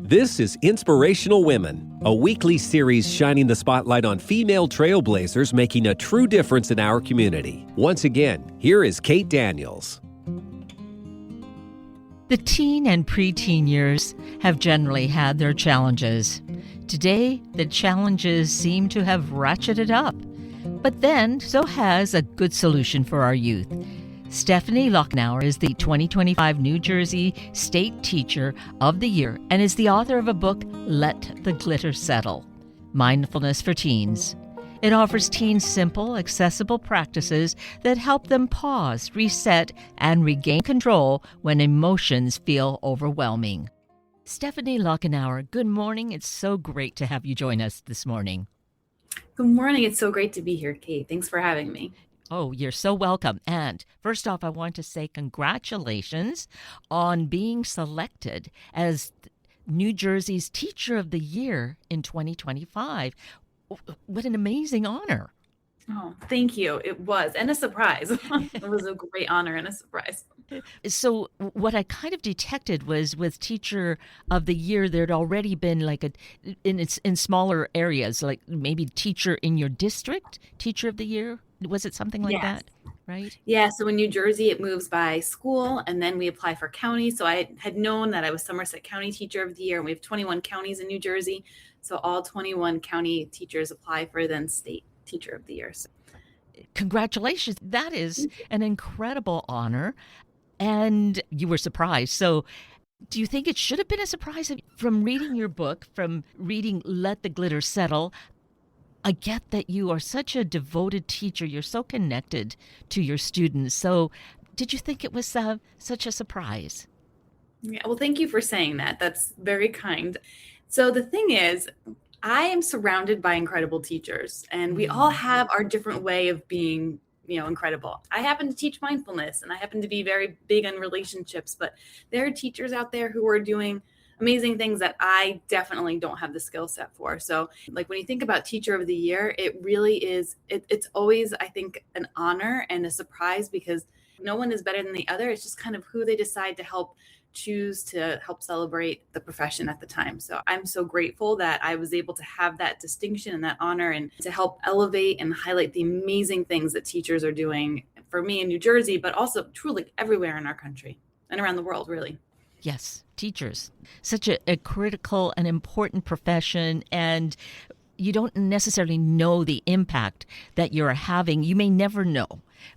This is Inspirational Women, a weekly series shining the spotlight on female trailblazers making a true difference in our community. Once again, here is Kate Daniels. The teen and preteen years have generally had their challenges. Today, the challenges seem to have ratcheted up. But then, so has a good solution for our youth. Stefanie Lachenauer is the 2025 New Jersey State Teacher of the Year and is the author of a book, Let the Glitter Settle, Mindfulness for Teens. It offers teens simple, accessible practices that help them pause, reset, and regain control when emotions feel overwhelming. Stefanie Lachenauer, good morning. It's so great to have you join us this morning. Good morning. It's so great to be here, Kate. Thanks for having me. Oh, you're so welcome. And first off, I want to say congratulations on being selected as New Jersey's Teacher of the Year in 2025. What an amazing honor. Oh, thank you. It was. And a surprise. It was a great honor and a surprise. So what I kind of detected was with Teacher of the Year, there'd already been like in smaller areas, like maybe Teacher in your district, Teacher of the Year. Was it something like that, right? Yeah. So in New Jersey, it moves by school and then we apply for county. So I had known that I was Somerset County Teacher of the Year, and we have 21 counties in New Jersey. So all 21 county teachers apply for then State Teacher of the Year. So. Congratulations. That is an incredible honor. And you were surprised. So do you think it should have been a surprise? From reading your book, from reading Let the Glitter Settle, I get that you are such a devoted teacher. You're so connected to your students. So did you think it was such a surprise? Yeah, well, thank you for saying that. That's very kind. So the thing is, I am surrounded by incredible teachers, and we all have our different way of being, incredible. I happen to teach mindfulness, and I happen to be very big on relationships, but there are teachers out there who are doing amazing things that I definitely don't have the skill set for. So like when you think about Teacher of the Year, it really is, it's always, I think, an honor and a surprise because no one is better than the other. It's just kind of who they decide to choose to help celebrate the profession at the time. So I'm so grateful that I was able to have that distinction and that honor and to help elevate and highlight the amazing things that teachers are doing for me in New Jersey, but also truly everywhere in our country and around the world, really. Yes, teachers, such a critical and important profession, and you don't necessarily know the impact that you're having. You may never know,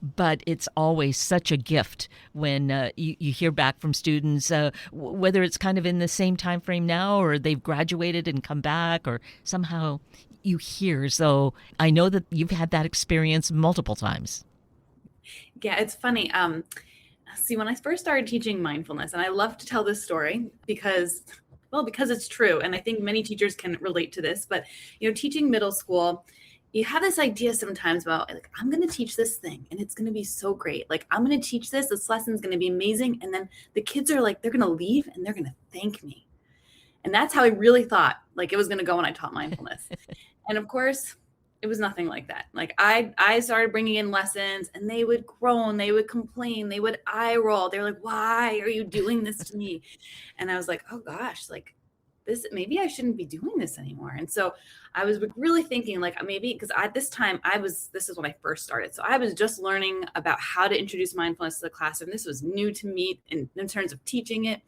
but it's always such a gift when you hear back from students, whether it's kind of in the same time frame now or they've graduated and come back or somehow you hear. So I know that you've had that experience multiple times. Yeah, it's funny. See, when I first started teaching mindfulness, and I love to tell this story because it's true. And I think many teachers can relate to this, but, teaching middle school, you have this idea sometimes about like, I'm going to teach this thing and it's going to be so great. Like, I'm going to teach this lesson's going to be amazing. And then the kids are like, they're going to leave and they're going to thank me. And that's how I really thought like it was going to go when I taught mindfulness. And of course, it was nothing like that. Like I started bringing in lessons and they would groan, they would complain, they would eye roll. They're like, why are you doing this to me? And I was like, oh gosh, like this, maybe I shouldn't be doing this anymore. And so I was really thinking like maybe because at this time this is when I first started. So I was just learning about how to introduce mindfulness to the classroom. This was new to me in terms of teaching it.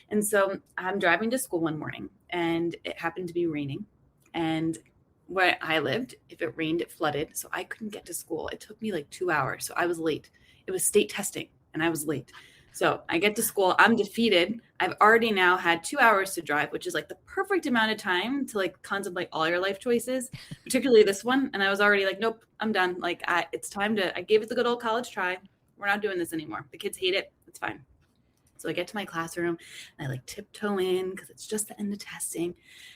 And so I'm driving to school one morning and it happened to be raining. And where I lived, if it rained, it flooded. So I couldn't get to school. It took me like 2 hours. So I was late. It was state testing and I was late. So I get to school. I'm defeated. I've already now had 2 hours to drive, which is like the perfect amount of time to like contemplate all your life choices, particularly this one. And I was already like, nope, I'm done. Like it's time I gave it the good old college try. We're not doing this anymore. The kids hate it. It's fine. So I get to my classroom and I like tiptoe in because it's just the end of testing.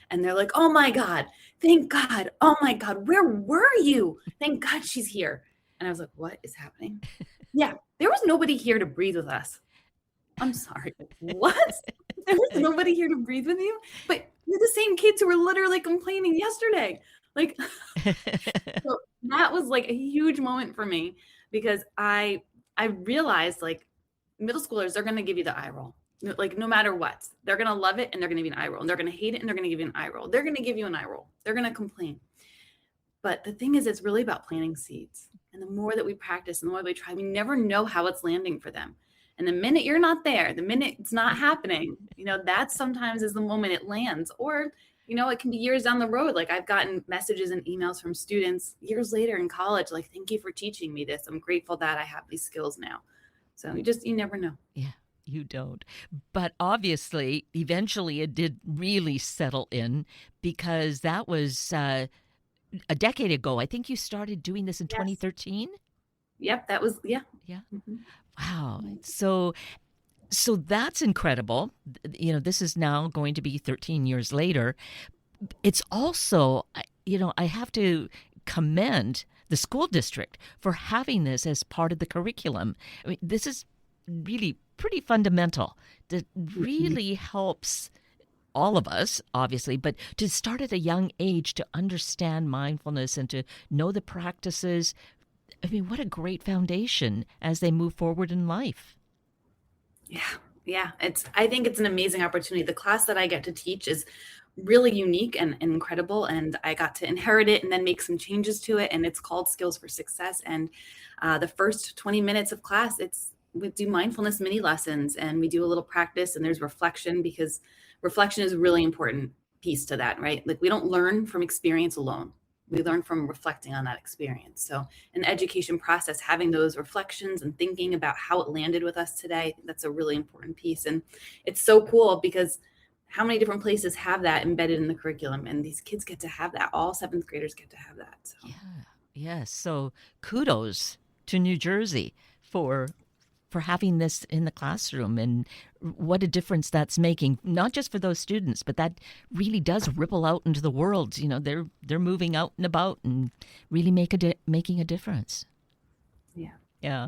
And they're like, oh my God, thank God. Oh my God, where were you? Thank God she's here. And I was like, what is happening? Yeah, there was nobody here to breathe with us. I'm sorry. What? There was nobody here to breathe with you? But you're the same kids who were literally complaining yesterday. Like, so that was like a huge moment for me because I realized like, middle schoolers, they're going to give you the eye roll. Like no matter what, they're going to love it and they're going to give you an eye roll, and they're going to hate it and they're going to give you an eye roll. They're going to give you an eye roll. They're going to complain. But the thing is, it's really about planting seeds. And the more that we practice, the more we try, we never know how it's landing for them. And the minute you're not there, the minute it's not happening, that sometimes is the moment it lands. Or, it can be years down the road. Like I've gotten messages and emails from students years later in college, like, thank you for teaching me this. I'm grateful that I have these skills now. So you never know. Yeah, you don't. But obviously, eventually it did really settle in, because that was a decade ago. I think you started doing this in 2013. Yep, that was, yeah. Yeah. Mm-hmm. Wow. So that's incredible. This is now going to be 13 years later. It's also, I have to commend the school district for having this as part of the curriculum. I mean, this is really pretty fundamental. That really helps all of us, obviously, but to start at a young age to understand mindfulness and to know the practices. I mean, what a great foundation as they move forward in life. Yeah. I think it's an amazing opportunity. The class that I get to teach is really unique and incredible. And I got to inherit it and then make some changes to it. And it's called Skills for Success. And the first 20 minutes of class, we do mindfulness mini lessons, and we do a little practice, and there's reflection, because reflection is a really important piece to that, right? Like we don't learn from experience alone. We learn from reflecting on that experience. So an education process, having those reflections and thinking about how it landed with us today, that's a really important piece. And it's so cool because how many different places have that embedded in the curriculum, and these kids get to have that. All seventh graders get to have that. So. Yeah. Yes. So kudos to New Jersey for having this in the classroom, and what a difference that's making, not just for those students, but that really does ripple out into the world. They're moving out and about and really making a difference. Yeah.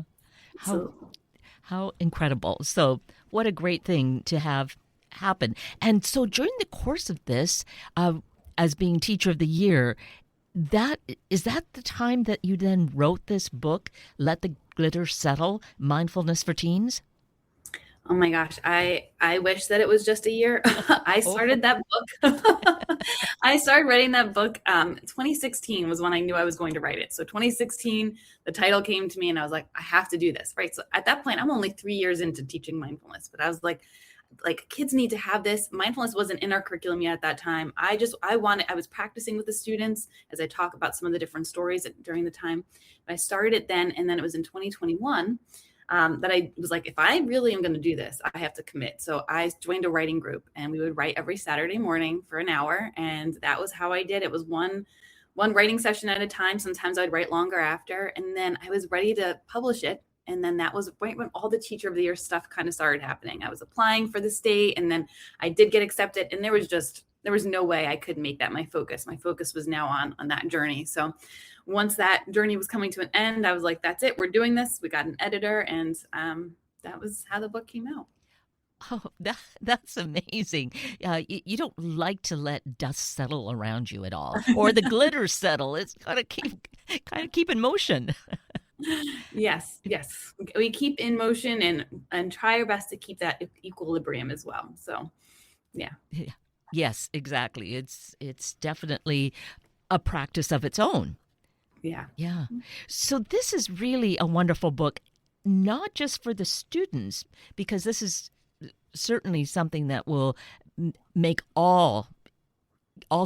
How incredible. So what a great thing to have happen. And so during the course of this, as being Teacher of the Year, is that the time that you then wrote this book, Let the Glitter Settle, Mindfulness for Teens? Oh my gosh, I wish that it was just a year. I started that book. I started writing that book. 2016 was when I knew I was going to write it. So 2016, the title came to me and I was like, I have to do this, right? So at that point, I'm only 3 years into teaching mindfulness, but I was like kids need to have this. Mindfulness wasn't in our curriculum yet at that time. I was practicing with the students as I talk about some of the different stories during the time. But I started it then, and then it was in 2021 that I was like, if I really am going to do this, I have to commit. So I joined a writing group, and we would write every Saturday morning for an hour. And that was how I did. It was one writing session at a time. Sometimes I'd write longer after, and then I was ready to publish it. And then that was right when all the Teacher of the Year stuff kind of started happening. I was applying for the state, and then I did get accepted, and there was no way I could make that my focus. My focus was now on that journey. So once that journey was coming to an end, I was like, that's it. We're doing this. We got an editor, and that was how the book came out. Oh, that's amazing. You don't like to let dust settle around you at all, or the glitter settle. It's got to keep in motion. Yes. We keep in motion and try our best to keep that equilibrium as well. So, yeah. Yes, exactly. It's definitely a practice of its own. Yeah. So this is really a wonderful book, not just for the students, because this is certainly something that will make all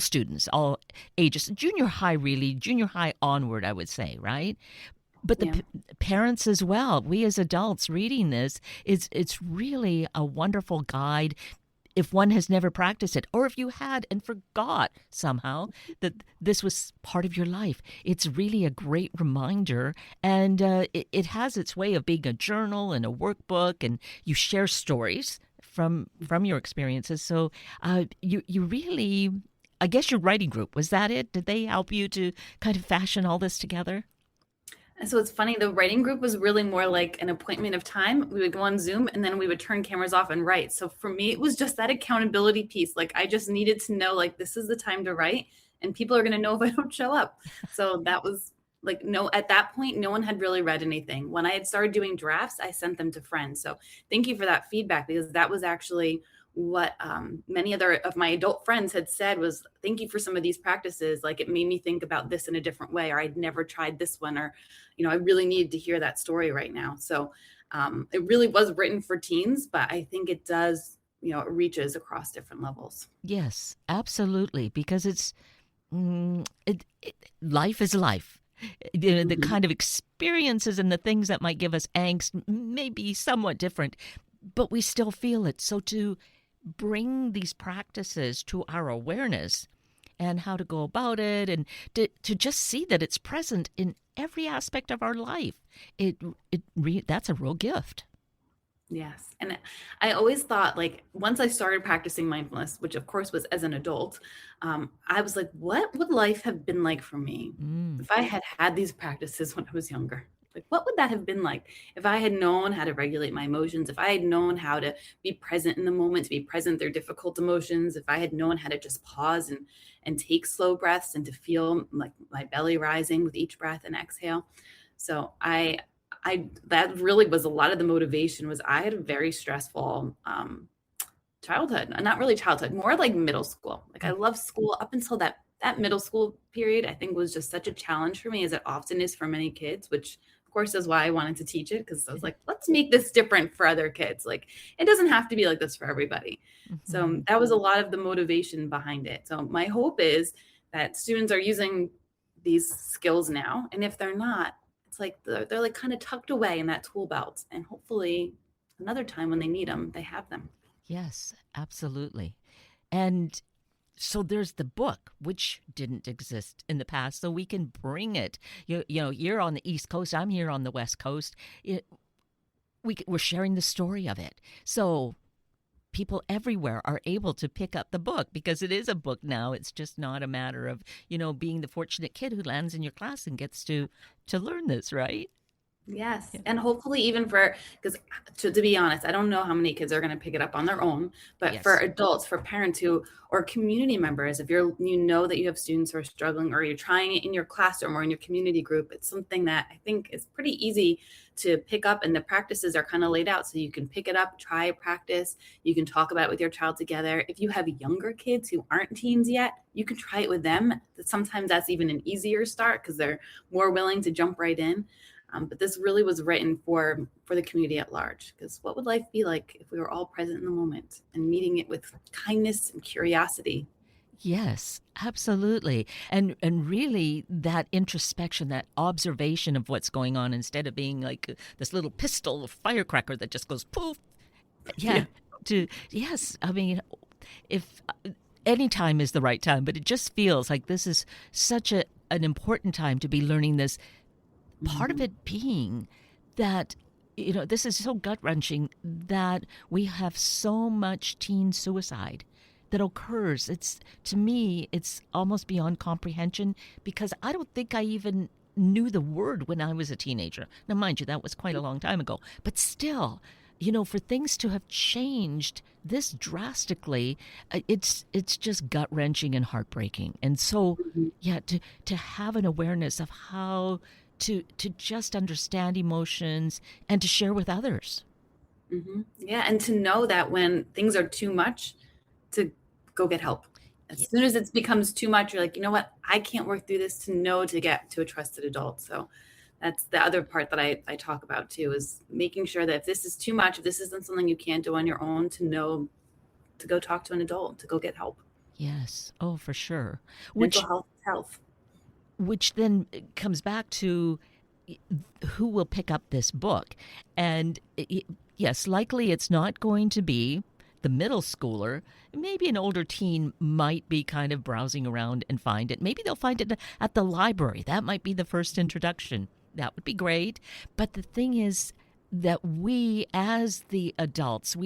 students, all ages, junior high onward, I would say, right? But the parents as well. We as adults reading this, it's really a wonderful guide if one has never practiced it, or if you had and forgot somehow that this was part of your life. It's really a great reminder, and it has its way of being a journal and a workbook, and you share stories from your experiences. So you really, I guess your writing group, was that it? Did they help you to kind of fashion all this together? And so it's funny, the writing group was really more like an appointment of time. We would go on Zoom, and then we would turn cameras off and write. So for me, it was just that accountability piece. Like I just needed to know, like, this is the time to write, and people are going to know if I don't show up. So that was Like, no, at that point, no one had really read anything. When I had started doing drafts, I sent them to friends. So thank you for that feedback, because that was actually what many other of my adult friends had said was, thank you for some of these practices. Like, it made me think about this in a different way, or I'd never tried this one, or, I really needed to hear that story right now. So it really was written for teens, but I think it does, it reaches across different levels. Yes, absolutely, because life is life. The kind of experiences and the things that might give us angst may be somewhat different, but we still feel it. So to bring these practices to our awareness and how to go about it, and to just see that it's present in every aspect of our life, that's a real gift. Yes. And I always thought, like, once I started practicing mindfulness, which of course was as an adult, I was like, what would life have been like for me if I had had these practices when I was younger? Like, what would that have been like if I had known how to regulate my emotions, if I had known how to be present in the moment, to be present through difficult emotions, if I had known how to just pause and take slow breaths and to feel like my belly rising with each breath and exhale. So that really was a lot of the motivation. Was I had a very stressful childhood, not really childhood, more like middle school. Like, I loved school up until that middle school period. I think was just such a challenge for me, as it often is for many kids, which of course is why I wanted to teach it, because I was like, let's make this different for other kids. Like, it doesn't have to be like this for everybody. So that was a lot of the motivation behind it. So my hope is that students are using these skills now, and if they're not, it's like they're like kind of tucked away in that tool belt, and hopefully another time when they need them, they have them. Yes, absolutely. And so there's the book, which didn't exist in the past, so we can bring it. You're on the East Coast, I'm here on the West Coast. We're sharing the story of it. So people everywhere are able to pick up the book, because it is a book now. It's just not a matter of, being the fortunate kid who lands in your class and gets to learn this, right? Yes. Yeah. And hopefully even because to be honest, I don't know how many kids are going to pick it up on their own, but for Yes. adults, for parents or community members, if you know that you have students who are struggling, or you're trying it in your classroom or in your community group, it's something that I think is pretty easy to pick up, and the practices are kind of laid out so you can pick it up, try practice. You can talk about it with your child together. If you have younger kids who aren't teens yet, you can try it with them. Sometimes that's even an easier start because they're more willing to jump right in. But this really was written for the community at large, because what would life be like if we were all present in the moment and meeting it with kindness and curiosity? Yes, absolutely. And really that introspection, that observation of what's going on, instead of being like this little pistol, firecracker that just goes poof. Yeah. Yes. I mean, if any time is the right time, but it just feels like this is such an important time to be learning this. Part of it being that, this is so gut-wrenching that we have so much teen suicide that occurs. To me, it's almost beyond comprehension, because I don't think I even knew the word when I was a teenager. Now, mind you, that was quite a long time ago. But still, for things to have changed this drastically, it's just gut-wrenching and heartbreaking. And so, yeah, to have an awareness of how to just understand emotions and to share with others. Yeah, and to know that when things are too much, to go get help. As soon as it becomes too much, you're like, you know what, I can't work through this, to get to a trusted adult. So that's the other part that I talk about too, is making sure that if this is too much, if this isn't something you can't do on your own, to know to go talk to an adult, to go get help. Yes. Oh, for sure. Mental health is health. Which then comes back to who will pick up this book. And yes, likely it's not going to be the middle schooler. Maybe an older teen might be kind of browsing around and find it. Maybe they'll find it at the library. That might be the first introduction. That would be great. But the thing is that we, as the adults,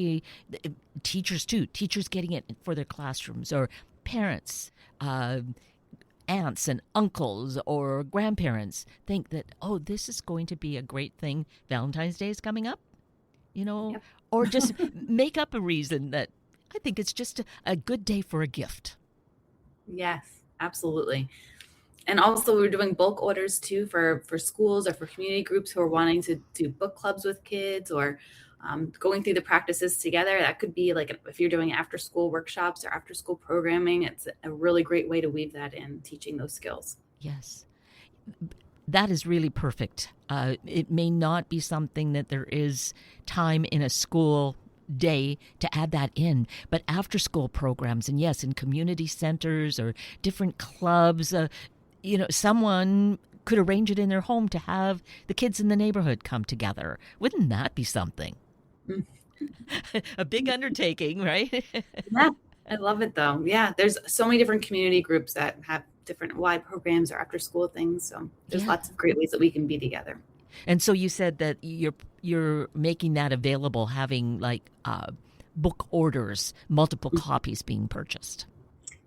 teachers too, teachers getting it for their classrooms, or parents, aunts and uncles or grandparents think that, oh, this is going to be a great thing. Valentine's Day is coming up, Yep. or just make up a reason that I think it's just a good day for a gift. Yes, absolutely. And also we're doing bulk orders too for schools or for community groups who are wanting to do book clubs with kids, or going through the practices together. That could be like if you're doing after school workshops or after school programming, it's a really great way to weave that in, teaching those skills. Yes. That is really perfect. It may not be something that there is time in a school day to add that in, but after school programs, and yes, in community centers or different clubs, someone could arrange it in their home to have the kids in the neighborhood come together. Wouldn't that be something? A big undertaking, right? Yeah, I love it though. Yeah, there's so many different community groups that have different Y programs or after school things. So there's lots of great ways that we can be together. And so you said that you're making that available, having like book orders, multiple copies being purchased.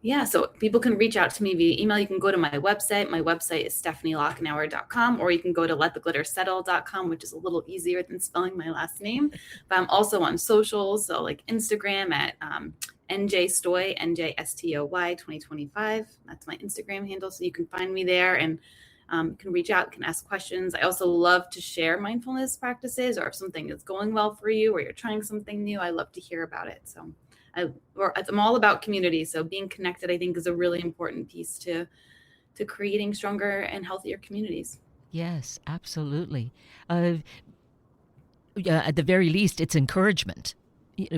Yeah, so people can reach out to me via email. You can go to my website. My website is stephanielachenauer.com, or you can go to lettheglittersettle.com, which is a little easier than spelling my last name. But I'm also on socials, so like Instagram at NJStoy, NJSTOY 2025. That's my Instagram handle, so you can find me there, and you can reach out, can ask questions. I also love to share mindfulness practices, or if something is going well for you or you're trying something new, I love to hear about it. So I'm all about community. So being connected, I think, is a really important piece to creating stronger and healthier communities. Yes, absolutely. At the very least, it's encouragement,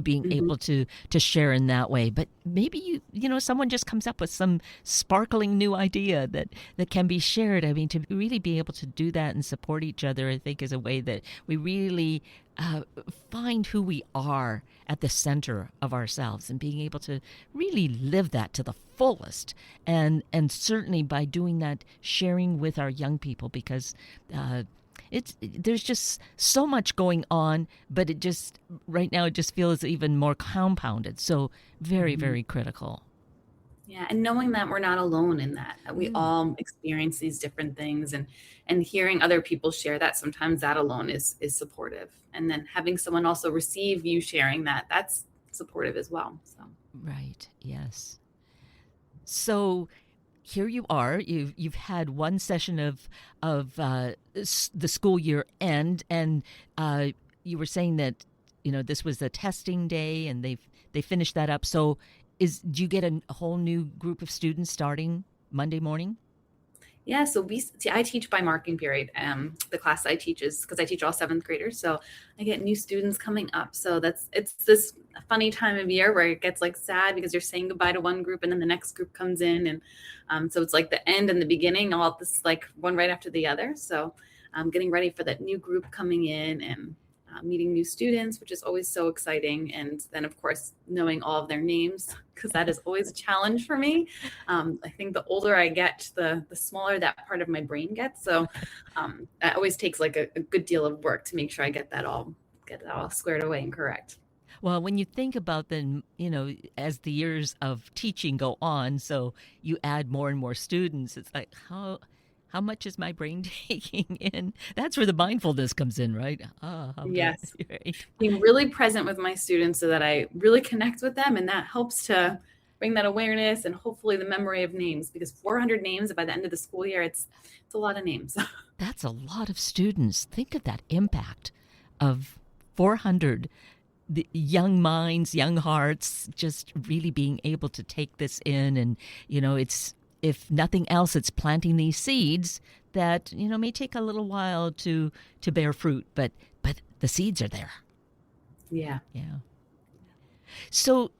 being able to share in that way. But maybe someone just comes up with some sparkling new idea that can be shared. I mean, to really be able to do that and support each other, I think, is a way that we really find who we are at the center of ourselves, and being able to really live that to the fullest. And certainly by doing that, sharing with our young people, because there's just so much going on, but right now it just feels even more compounded. So very, very critical. Yeah, and knowing that we're not alone in that we all experience these different things, and hearing other people share that, sometimes that alone is supportive. And then having someone also receive you sharing that's supportive as well. So Right. Yes. So here you are. You've had one session of the school year end, and you were saying that this was the testing day, and they finished that up. So do you get a whole new group of students starting Monday morning? yeah, so I teach by marking period. The class I teach is, because I teach all 7th graders, so I get new students coming up. So it's this funny time of year where it gets like sad, because you're saying goodbye to one group and then the next group comes in, and so it's like the end and the beginning, all this like one right after the other. So I'm getting ready for that new group coming in, and meeting new students, which is always so exciting. And then, of course, knowing all of their names, because that is always a challenge for me. I think the older I get, the smaller that part of my brain gets. So it always takes like a good deal of work to make sure I get that all squared away and correct. Well, when you think about then, as the years of teaching go on, so you add more and more students, it's like, how much is my brain taking in? That's where the mindfulness comes in, right? Yes. Right. Being really present with my students so that I really connect with them. And that helps to bring that awareness and hopefully the memory of names, because 400 names by the end of the school year, it's a lot of names. That's a lot of students. Think of that impact of 400 the young minds, young hearts, just really being able to take this in. And, it's, if nothing else, it's planting these seeds that, may take a little while to bear fruit, but the seeds are there. Yeah. Yeah. So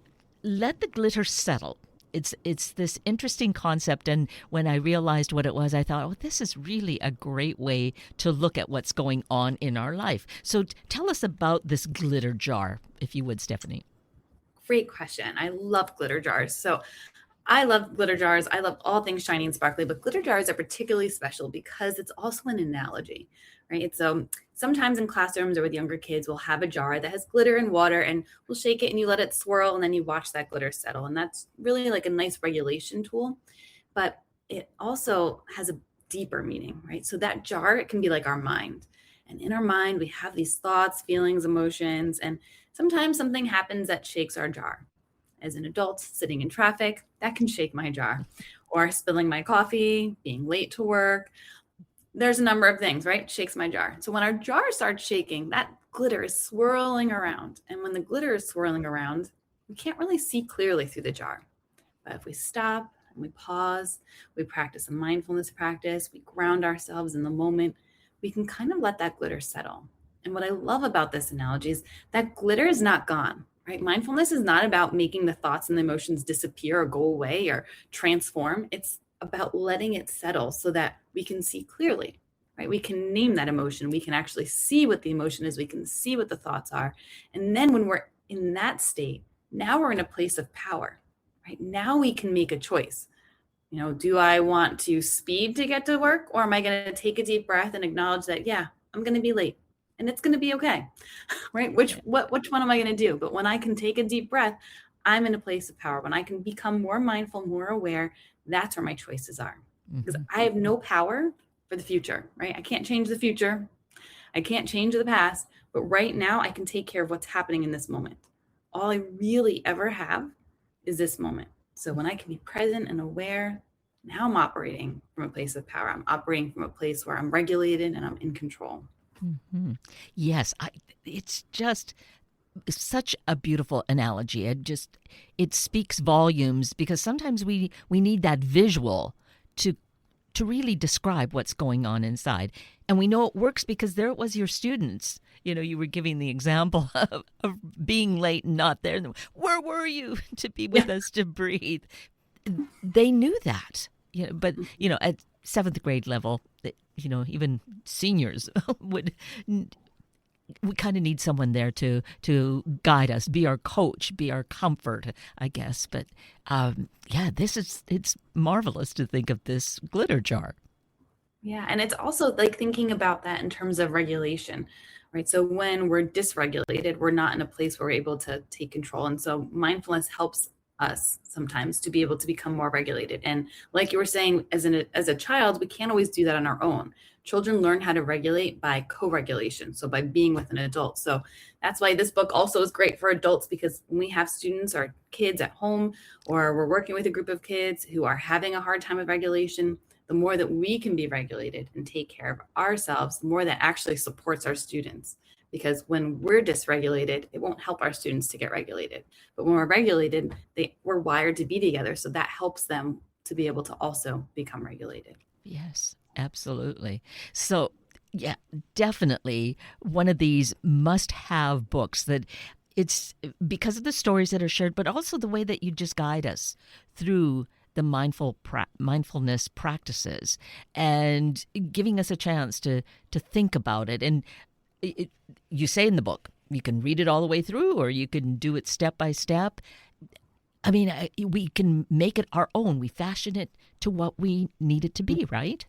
let the glitter settle. It's this interesting concept, and when I realized what it was, I thought, this is really a great way to look at what's going on in our life. So tell us about this glitter jar, if you would, Stefanie. Great question. I love glitter jars. So I love glitter jars. I love all things shiny and sparkly, but glitter jars are particularly special because it's also an analogy, right? So sometimes in classrooms or with younger kids, we'll have a jar that has glitter and water, and we'll shake it and you let it swirl, and then you watch that glitter settle. And that's really like a nice regulation tool, but it also has a deeper meaning, right? So that jar, it can be like our mind. And in our mind, we have these thoughts, feelings, emotions, and sometimes something happens that shakes our jar. As an adult sitting in traffic, that can shake my jar. or spilling my coffee, being late to work. There's a number of things, right? Shakes my jar. So when our jar starts shaking, that glitter is swirling around. And when the glitter is swirling around, we can't really see clearly through the jar. But if we stop and we pause, we practice a mindfulness practice, we ground ourselves in the moment, we can kind of let that glitter settle. And what I love about this analogy is that glitter is not gone, right? Mindfulness is not about making the thoughts and the emotions disappear or go away or transform. It's about letting it settle so that we can see clearly, right? We can name that emotion. We can actually see what the emotion is. We can see what the thoughts are. And then when we're in that state, now we're in a place of power, right? Now we can make a choice. Do I want to speed to get to work, or am I going to take a deep breath and acknowledge that, yeah, I'm going to be late and it's going to be okay, right? Which one am I going to do? But when I can take a deep breath, I'm in a place of power. When I can become more mindful, more aware, that's where my choices are. Because I have no power for the future, right? I can't change the future. I can't change the past. But right now, I can take care of what's happening in this moment. All I really ever have is this moment. So when I can be present and aware, now I'm operating from a place of power. I'm operating from a place where I'm regulated and I'm in control. Yes, it's just such a beautiful analogy. It speaks volumes, because sometimes we need that visual to really describe what's going on inside. And we know it works because there it was, your students. You were giving the example of being late and not there. Where were you to be with us, to breathe? They knew that. But at 7th grade level, even seniors we kind of need someone there to guide us, be our coach, be our comfort, I guess. But it's marvelous to think of this glitter jar. Yeah, and it's also like thinking about that in terms of regulation, right? So when we're dysregulated, we're not in a place where we're able to take control. And so mindfulness helps us sometimes to be able to become more regulated. And like you were saying, as a child, we can't always do that on our own. Children learn how to regulate by co-regulation, so by being with an adult. So that's why this book also is great for adults, because when we have students or kids at home, or we're working with a group of kids who are having a hard time with regulation, the more that we can be regulated and take care of ourselves, the more that actually supports our students. Because when we're dysregulated, it won't help our students to get regulated. But when we're regulated, we're wired to be together. So that helps them to be able to also become regulated. Yes, absolutely. So, yeah, definitely one of these must-have books, that it's because of the stories that are shared, but also the way that you just guide us through the mindfulness practices and giving us a chance to think about it. And you say in the book, you can read it all the way through, or you can do it step by step. I mean, we can make it our own. We fashion it to what we need it to be, right?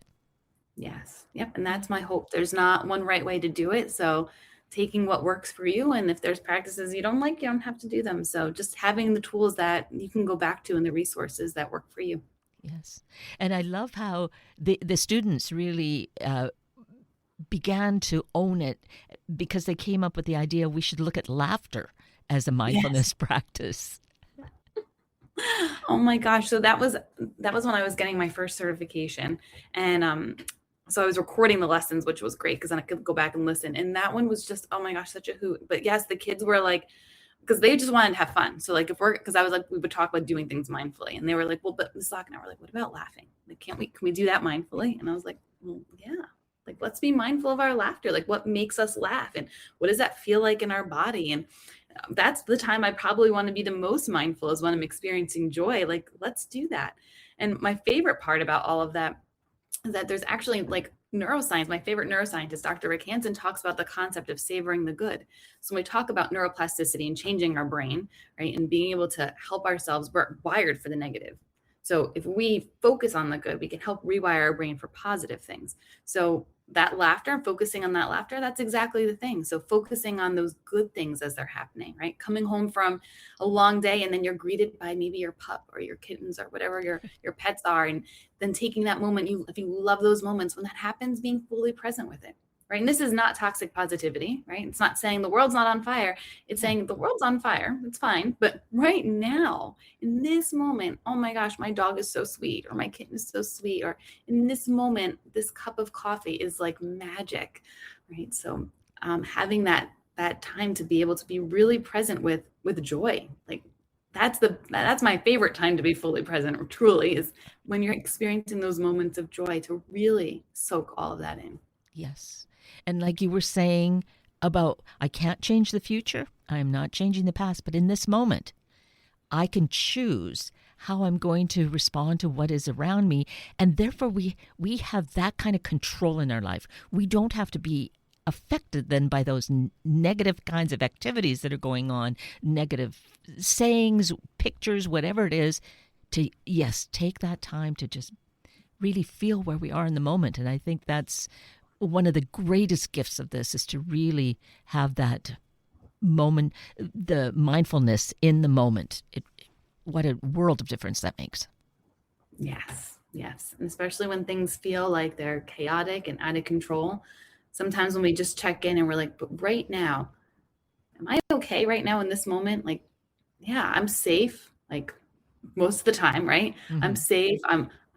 Yes. Yep. And that's my hope. There's not one right way to do it. So taking what works for you, and if there's practices you don't like, you don't have to do them. So just having the tools that you can go back to and the resources that work for you. Yes. And I love how the students really began to own it, because they came up with the idea we should look at laughter as a mindfulness practice. Oh my gosh. So that was when I was getting my first certification. And so I was recording the lessons, which was great because then I could go back and listen. And that one was just, oh my gosh, such a hoot. But yes, the kids were like, because they just wanted to have fun. So like because I was like, we would talk about doing things mindfully. And they were like, well, but Ms. Lachenauer, we're like, what about laughing? Like, can we do that mindfully? And I was like, well, yeah. Like, let's be mindful of our laughter. Like, what makes us laugh? And what does that feel like in our body? And that's the time I probably want to be the most mindful, is when I'm experiencing joy. Like, let's do that. And my favorite part about all of that is that there's actually like neuroscience. My favorite neuroscientist, Dr. Rick Hansen, talks about the concept of savoring the good. So when we talk about neuroplasticity and changing our brain, right, and being able to help ourselves, we're wired for the negative. So if we focus on the good, we can help rewire our brain for positive things. So that laughter, focusing on that laughter, that's exactly the thing. So focusing on those good things as they're happening, right? Coming home from a long day and then you're greeted by maybe your pup or your kittens or whatever your pets are. And then taking that moment, if you love those moments, when that happens, being fully present with it. right? And this is not toxic positivity, right? It's not saying the world's not on fire. It's saying the world's on fire. It's fine. But right now, in this moment, oh my gosh, my dog is so sweet, or my kitten is so sweet, or in this moment, this cup of coffee is like magic, right? So having that time to be able to be really present with joy, like that's my favorite time to be fully present, or truly, is when you're experiencing those moments of joy, to really soak all of that in. Yes. And like you were saying about, I can't change the future. I'm not changing the past. But in this moment, I can choose how I'm going to respond to what is around me. And therefore, we have that kind of control in our life. We don't have to be affected then by those negative kinds of activities that are going on, negative sayings, pictures, whatever it is, to, yes, take that time to just really feel where we are in the moment. And I think that's one of the greatest gifts of this, is to really have that moment, the mindfulness in the moment. What a world of difference that makes. Yes. And especially when things feel like they're chaotic and out of control. Sometimes when we just check in and we're like, but right now, am I okay right now in this moment? Like, yeah, I'm safe. Like most of the time, right? Mm-hmm. I'm safe.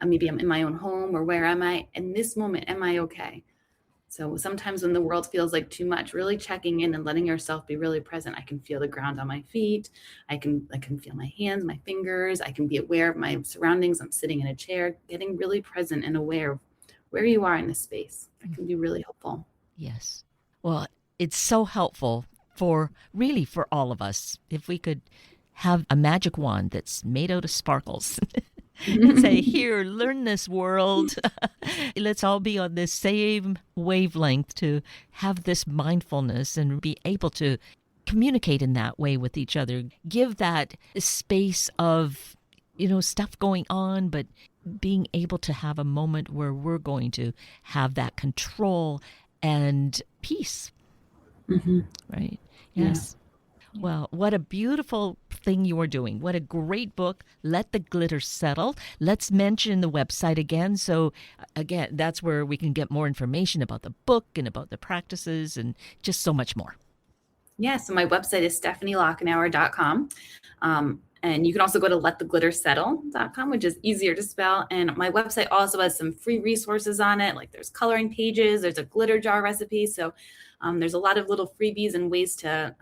Maybe I'm in my own home, or where am I in this moment? Am I okay? So sometimes when the world feels like too much, really checking in and letting yourself be really present. I can feel the ground on my feet. I can feel my hands, my fingers. I can be aware of my surroundings. I'm sitting in a chair, getting really present and aware of where you are in this space. That can be really helpful. Yes. Well, it's so helpful for all of us. If we could have a magic wand that's made out of sparkles and say, here, learn this, world. Let's all be on this same wavelength to have this mindfulness and be able to communicate in that way with each other. Give that space of, stuff going on, but being able to have a moment where we're going to have that control and peace. Mm-hmm. Right? Yes. Yeah. Well, what a beautiful thing you are doing. What a great book. Let the Glitter Settle. Let's mention the website again. So, again, that's where we can get more information about the book and about the practices and just so much more. Yeah, so my website is StefanieLachenauer.com. And you can also go to lettheglittersettle.com, which is easier to spell. And my website also has some free resources on it. Like there's coloring pages, there's a glitter jar recipe. So there's a lot of little freebies and ways to,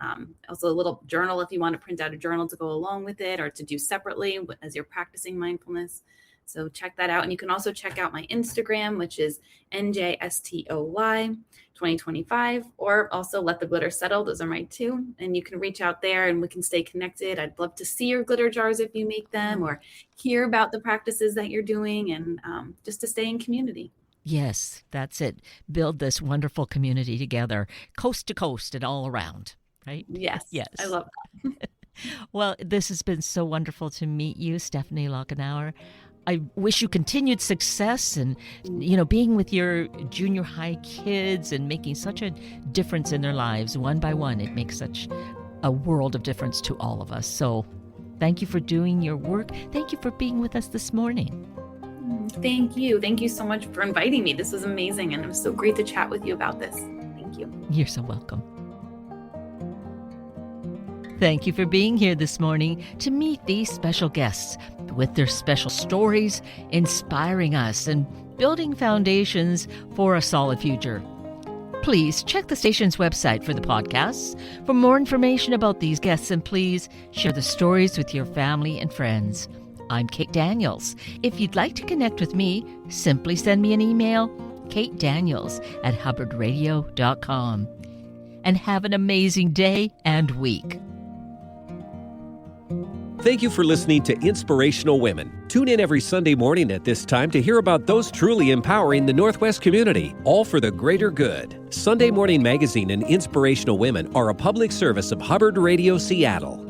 also a little journal if you want to print out a journal to go along with it, or to do separately as you're practicing mindfulness. So check that out. And you can also check out my Instagram, which is NJSTOY2025, or also Let the Glitter Settle. Those are my two. And you can reach out there and we can stay connected. I'd love to see your glitter jars if you make them, or hear about the practices that you're doing, and just to stay in community. Yes, that's it. Build this wonderful community together, coast to coast and all around, right? Yes. I love that. Well, this has been so wonderful to meet you, Stefanie Lachenauer. I wish you continued success and, being with your junior high kids and making such a difference in their lives one by one. It makes such a world of difference to all of us. So thank you for doing your work. Thank you for being with us this morning. Thank you. Thank you so much for inviting me. This was amazing. And it was so great to chat with you about this. Thank you. You're so welcome. Thank you for being here this morning to meet these special guests with their special stories, inspiring us and building foundations for a solid future. Please check the station's website for the podcasts for more information about these guests, and please share the stories with your family and friends. I'm Kate Daniels. If you'd like to connect with me, simply send me an email, katedaniels@hubbardradio.com. And have an amazing day and week. Thank you for listening to Inspirational Women. Tune in every Sunday morning at this time to hear about those truly empowering the Northwest community, all for the greater good. Sunday Morning Magazine and Inspirational Women are a public service of Hubbard Radio Seattle.